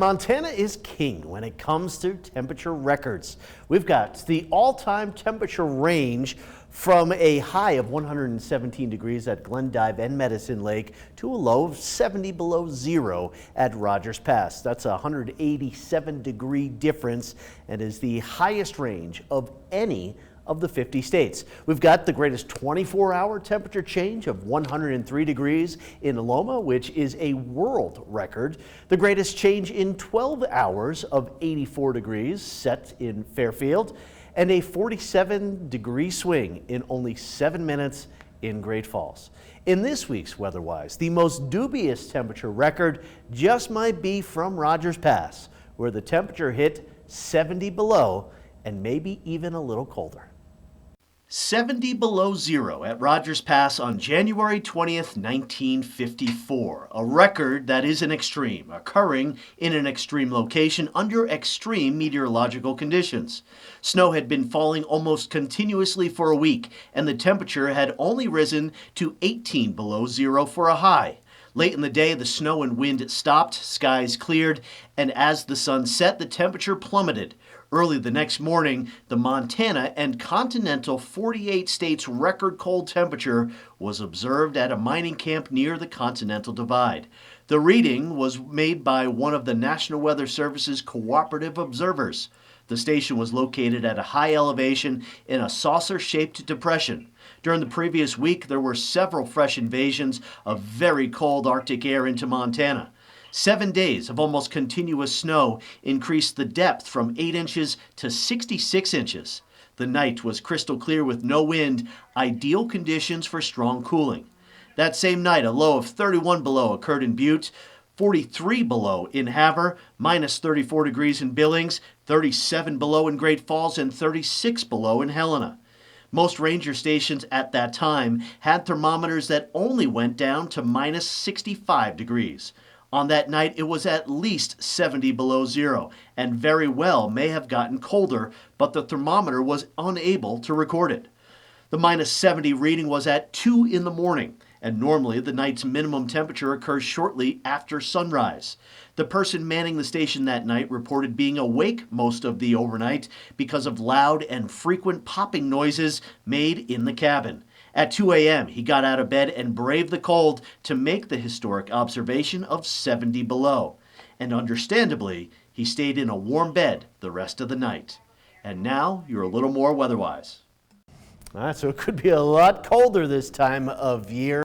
Montana is king when it comes to temperature records. We've got the all-time temperature range from a high of 117 degrees at Glendive and Medicine Lake to a low of 70 below zero at Rogers Pass. That's a 187 degree difference and is the highest range of any of the 50 states. We've got the greatest 24-hour temperature change of 103 degrees in Loma, which is a world record. The greatest change in 12 hours of 84 degrees set in Fairfield, and a 47-degree swing in only 7 minutes in Great Falls. In this week's WeatherWise, the most dubious temperature record just might be from Rogers Pass, where the temperature hit 70 below and maybe even a little colder. 70 below zero at Rogers Pass on January 20th, 1954, a record that is an extreme, occurring in an extreme location under extreme meteorological conditions. Snow had been falling almost continuously for a week, and the temperature had only risen to 18 below zero for a high. Late in the day, the snow and wind stopped, skies cleared, and as the sun set, the temperature plummeted. Early the next morning, the Montana and continental 48 states record cold temperature was observed at a mining camp near the Continental Divide. The reading was made by one of the National Weather Service's cooperative observers. The station was located at a high elevation in a saucer-shaped depression. During the previous week, there were several fresh invasions of very cold Arctic air into Montana. 7 days of almost continuous snow increased the depth from 8 inches to 66 inches. The night was crystal clear with no wind, ideal conditions for strong cooling. That same night, a low of 31 below occurred in Butte, 43 below in Havre, minus 34 degrees in Billings, 37 below in Great Falls, and 36 below in Helena. Most ranger stations at that time had thermometers that only went down to minus 65 degrees. On that night, it was at least 70 below zero, and very well may have gotten colder, but the thermometer was unable to record it. The minus 70 reading was at 2 in the morning, and normally the night's minimum temperature occurs shortly after sunrise. The person manning the station that night reported being awake most of the overnight because of loud and frequent popping noises made in the cabin. At 2 a.m., he got out of bed and braved the cold to make the historic observation of 70 below. And understandably, he stayed in a warm bed the rest of the night. And now you're a little more weather-wise. So it could be a lot colder this time of year.